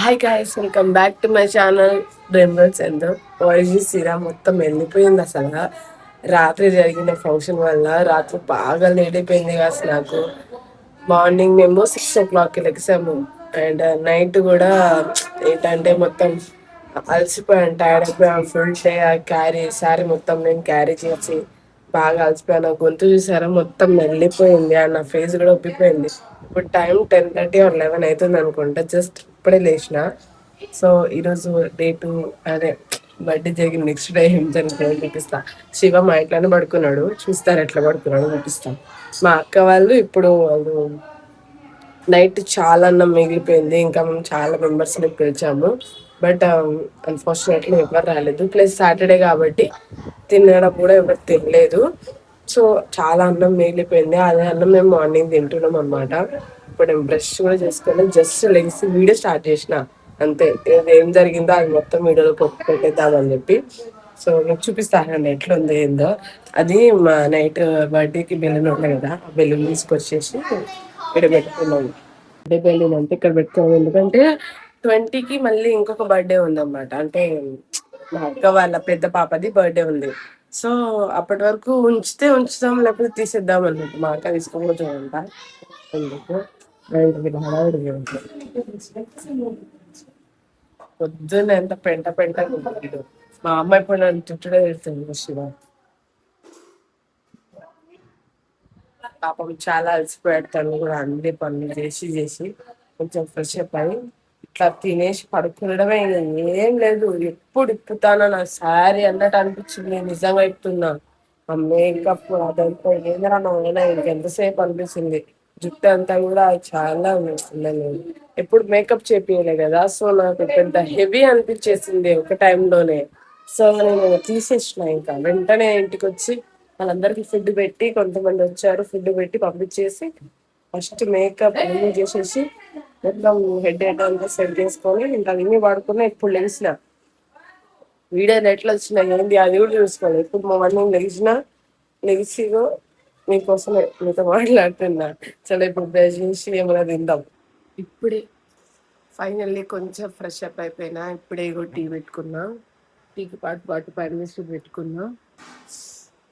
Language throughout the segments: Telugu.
Hi guys, welcome back to my channel DreamWorks. ఎంతో వాయిస్ సిరా మొత్తం వెళ్ళిపోయింది. అసలు రాత్రి జరిగిన ఫంక్షన్ వల్ల రాత్రి బాగా లేట్ అయిపోయింది కాదు నాకు. మార్నింగ్ మేము 6 o'clockకి లెగిసాము. అండ్ నైట్ కూడా ఏంటంటే మొత్తం అలసిపోయాను, టైర్డ్ అయిపోయాను. ఫుల్ డే క్యారీ శారీ మొత్తం నేను క్యారీ చేసి బాగా అలసిపోయాను. నా గొంతు చూసారా మొత్తం వెళ్ళిపోయింది అండ్ నా ఫేస్ కూడా ఉబ్బిపోయింది. ఇప్పుడు టైం 10:30 or 11 అవుతుంది అనుకుంటా. జస్ట్ ఇప్పుడే లేచిన. సో ఈరోజు డేటు అదే బర్త్డే జరిగిన నెక్స్ట్ డే ఏం జరుగుతుందో చూపిస్తా. శివ మా ఇంట్లోనే పడుకున్నాడు, చూస్తారు ఎట్లా పడుకున్నాడు చూపిస్తాం. మా అక్క వాళ్ళు ఇప్పుడు వాళ్ళు నైట్ చాలా అన్నం మిగిలిపోయింది. ఇంకా మేము చాలా మెంబర్స్ని పిలిచాము, బట్ అన్ఫార్చునేట్లీ ఎవరు రాలేదు. ప్లస్ సాటర్డే కాబట్టి తినడం కూడా ఎవరు తినలేదు. సో చాలా అన్నం మిగిలిపోయింది. అదే అన్నం మేము మార్నింగ్ తింటున్నాం అనమాట. ఇప్పుడు నేను బ్రష్ కూడా చేసుకొని జస్ట్ లెగిసి వీడియో స్టార్ట్ చేసిన అంతే. ఏం జరిగిందో అది మొత్తం వీడియోలో పెట్టేద్దామని చెప్పి. సో మీకు చూపిస్తానండి ఎట్లుంది ఏందో. అది మా నైట్ బర్త్డేకి బెలూన్ ఉంటాయి కదా, ఆ బెలూన్ తీసుకొచ్చేసి ఇక్కడ పెట్టుకున్నాము. బర్త్డే బెలూన్ అంటే ఇక్కడ పెట్టుకున్నాం ఎందుకంటే 20కి మళ్ళీ ఇంకొక బర్త్డే ఉందన్నమాట. అంటే మా అక్క వాళ్ళ పెద్ద పాపది బర్త్డే ఉంది. సో అప్పటి వరకు ఉంచితే ఉంచుతాం, లేకపోతే తీసేద్దాం అన్నమాట. మా అక్క తీసుకోబోతుందంట. ఎందుకు హడావిడిగా ఉంటుంది. పొద్దున్న ఎంత పెంట పెంట ఉంటుంది. మా అమ్మ ఇప్పుడు నన్ను చుట్టూడే వెళ్తుంది. శివ పాపం చాలా అలసిపోయాడు. తను కూడా అన్ని పనులు చేసి చేసి కొంచెం ఫ్రెష్ అప్ అయి ఇట్లా తినేసి పడుకునడమే. ఏం లేదు, ఎప్పుడు ఇప్పుతానా నా శారీ అన్నట్టు అనిపించింది. నిజంగా ఇప్పుతున్నా. ఆ మేకప్ అదంతా ఏంద్రా అయినా ఇంకెంతసేపు అనిపిస్తుంది. జుట్టు అంతా కూడా చాలా నేను ఎప్పుడు మేకప్ చేపియలే కదా. సో నాకు పెద్ద హెవీ అనిపించేసింది ఒక టైంలోనే. సో నేను తీసేసిన. ఇంకా వెంటనే ఇంటికి వచ్చి వాళ్ళందరికీ ఫుడ్ పెట్టి, కొంతమంది వచ్చారు, ఫుడ్ పెట్టి పంపించేసి ఫస్ట్ మేకప్ రిమూవ్ చేసేసి మొత్తం హెడ్ అంతా సెట్ చేసుకొని ఇంకా అన్ని వాడుకున్నా. ఇప్పుడు లెగిసిన వీడియోలు ఎట్లా వచ్చినాయి ఏంది అది కూడా చూసుకోవాలి. ఇప్పుడు మా మార్నింగ్ లెగిసి మీకోసమే మీతో మాట్లాడుతున్నా. చాలా ఇప్పుడు బ్రష్ చేసి ఏమైనా తిందాం. ఇప్పుడే ఫైనల్లీ కొంచెం ఫ్రెష్ అప్ అయిపోయినా. ఇప్పుడే టీ పెట్టుకున్నా. టీకి పాటు పాటు పైన పెట్టుకున్నా.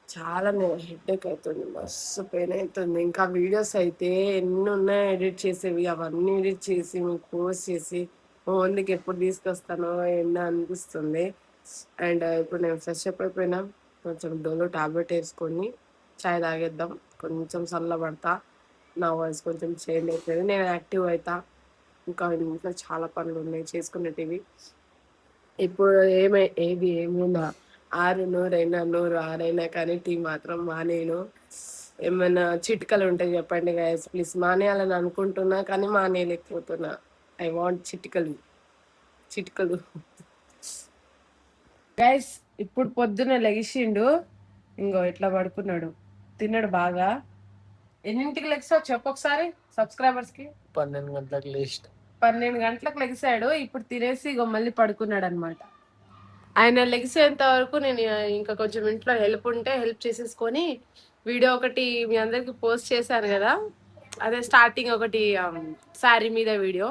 చాలా హెడ్ఏక్ అవుతుంది, మస్తు పెయిన్ అవుతుంది. ఇంకా వీడియోస్ అయితే ఎన్ని ఉన్నాయి ఎడిట్ చేసేవి, అవన్నీ ఎడిట్ చేసి మీకు పోస్ట్ చేసి ఓన్లీకి ఎప్పుడు తీసుకొస్తానో ఏంటో అనిపిస్తుంది. అండ్ ఇప్పుడు నేను ఫ్రెష్ అప్ అయిపోయినా. కొంచెం డోలో టాబ్లెట్ వేసుకొని చాయ్ తాగేద్దాం. కొంచెం చల్లబడతా, నా వాయిస్ కొంచెం చేంజ్ అవుతుంది, నేను యాక్టివ్ అవుతా. ఇంకా ఇంట్లో చాలా పనులు ఉన్నాయి చేసుకునేటివి. ఇప్పుడు ఏముందా, 6 నూరైనా 100 ఆరైనా కానీ టీ మాత్రం మానేను. ఏమైనా చిట్కలు ఉంటాయి చెప్పండి గైస్ ప్లీజ్. మానేయాలని అనుకుంటున్నా కానీ మానేయలేకపోతున్నా. ఐ వాంట్ చిట్కలు గైస్. ఇప్పుడు పొద్దున లెగిసిండు, ఇంకో ఇట్లా పడుకున్నాడు, తిన్నాడు బాగా. ఎన్నింటికి లెగిసావు చెప్పు ఒకసారి సబ్స్క్రైబర్స్ కి. 12 గంటలకు లేచిన. 12 గంటలకు లెగిసాడు. ఇప్పుడు తినేసి ఇగో మళ్ళీ పడుకున్నాడు అనమాట. ఆయన లెగిసేంత వరకు నేను ఇంకా కొంచెం ఇంట్లో హెల్ప్ ఉంటే హెల్ప్ చేసేసుకొని వీడియో ఒకటి మీ అందరికి పోస్ట్ చేశాను కదా, అదే స్టార్టింగ్ ఒకటి శారీ మీద వీడియో.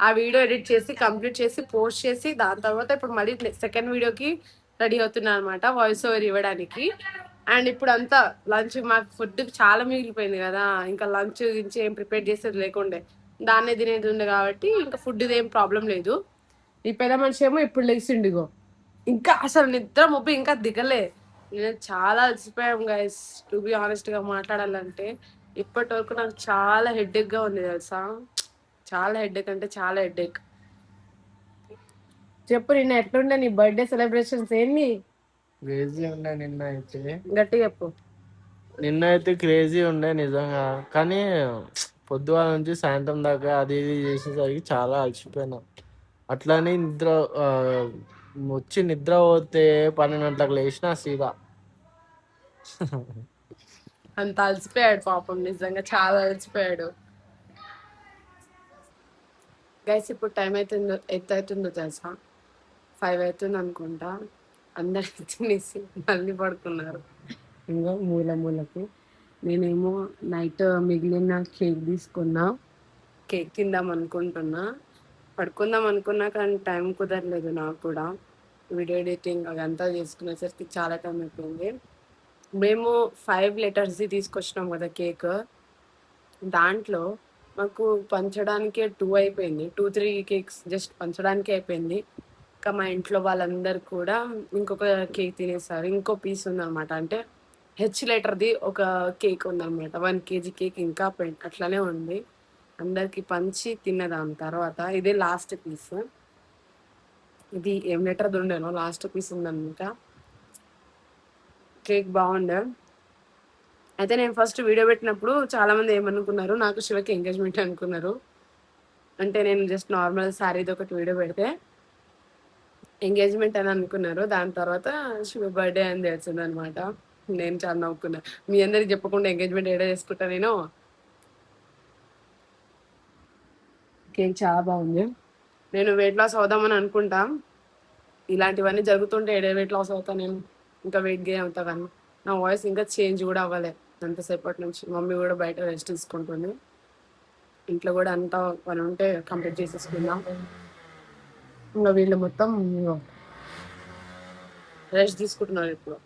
ఆ వీడియో ఎడిట్ చేసి కంప్లీట్ చేసి పోస్ట్ చేసి దాని తర్వాత ఇప్పుడు మళ్ళీ సెకండ్ వీడియోకి రెడీ అవుతున్నాను అనమాట, వాయిస్ ఓవర్ ఇవ్వడానికి. అండ్ ఇప్పుడు అంతా లంచ్, మాకు ఫుడ్ చాలా మిగిలిపోయింది కదా, ఇంకా లంచ్ గురించి ఏం ప్రిపేర్ చేసేది లేకుండే, దాన్నే తినేది ఉండే కాబట్టి ఇంకా ఫుడ్ ఏం ప్రాబ్లం లేదు. ఈ పెద్ద మనిషి ఏమో ఇప్పుడు లెగిసిండిగో, ఇంకా అసలు నిద్ర మొబ్బు ఇంకా దిగలే. నేను చాలా అలసిపోయాం గైస్, టు బి ఆనెస్ట్ గా మాట్లాడాలంటే. ఇప్పటి వరకు నాకు చాలా హెడ్ఏక్ గా ఉంది తెలుసా, చాలా హెడ్ఏక్ అంటే చాలా హెడ్ఏక్. చెప్పు, నిన్న ఎట్లుండే నీ బర్త్డే సెలబ్రేషన్స్? ఏంది క్రేజీ ఉండే నిన్న అయితే. గట్టి చెప్పు. నిన్న అయితే క్రేజీ ఉండే నిజంగా. కానీ పొద్దుగాల నుంచి సాయంత్రం దాకా అది ఇది చేసేసరికి చాలా అలసిపోయినా. అట్లని ఆ, వచ్చి నిద్ర పోతే 12 గంటలకు లేచిన సీదా. అంత అలసిపోయాడు పాపం, నిజంగా చాలా అలసిపోయాడు. గైస్ ఇప్పుడు టైం అవుతుందో తెలుసా, 5 అవుతుంది అనుకుంటా. అందరికి తినేసి మళ్ళీ పడుకున్నారు ఇంకా మూలకి. నేనేమో నైట్ మిగిలిన కేక్ తీసుకున్నా, కేక్ తిందాం అనుకుంటున్నా. పడుకుందాం అనుకున్నా కానీ టైం కుదరలేదు నాకు కూడా. వీడియో ఎడిటింగ్ అదంతా చేసుకునేసరికి చాలా టైం అయిపోయింది. మేము 5 లెటర్స్‌ది తీసుకొచ్చినాం కదా కేక్. దాంట్లో మాకు పంచడానికే 2 అయిపోయింది. 2, 3 కేక్స్ జస్ట్ పంచడానికే అయిపోయింది. ఇంకా మా ఇంట్లో వాళ్ళందరూ కూడా ఇంకొక కేక్ తినేసారు. ఇంకో పీస్ ఉందనమాట. అంటే హెచ్ లెటర్‌ది ఒక కేక్ ఉందనమాట. 1 కేజీ కేక్ ఇంకా అట్లనే ఉంది. అందరికి పంచి తిన్న దాని తర్వాత ఇదే లాస్ట్ పీస్. ఇది ఏం లెటర్‌ది ఉండేనో లాస్ట్ పీస్ ఉందనమాట. కేక్ బాగుండే. అయితే నేను ఫస్ట్ వీడియో పెట్టినప్పుడు చాలా మంది ఏమనుకున్నారు, నాకు శివకి ఎంగేజ్మెంట్ అనుకున్నారు. అంటే నేను జస్ట్ నార్మల్ శారీది ఒకటి వీడియో పెడితే ఎంగేజ్మెంట్ అని అనుకున్నారు. దాని తర్వాత శివ బర్త్డే అని తెలిసింది అనమాట. నేను చాలా నవ్వుకున్నా. మీ అందరికి చెప్పకుండా ఎంగేజ్మెంట్ ఏడా చేసుకుంటా నేను. కేక్ చాలా బాగుంది. నేను వెయిట్ లాస్ అవుదామని అనుకుంటా. ఇలాంటివన్నీ జరుగుతుంటే ఏడే వెయిట్ లాస్ అవుతా నేను. ఇంకా వెయిట్ గెయిన్ అవుతా కానీ నా వాయిస్ ఇంకా చేంజ్ కూడా అవ్వలే అంతసేపటి నుంచి. మమ్మీ కూడా బయట రెస్ట్ తీసుకుంటుంది. ఇంట్లో కూడా అంతా పని ఉంటే కంప్లీట్ చేసేసుకుందాం. ఇంకా వీళ్ళు మొత్తం రెస్ట్ తీసుకుంటున్నారు ఇప్పుడు.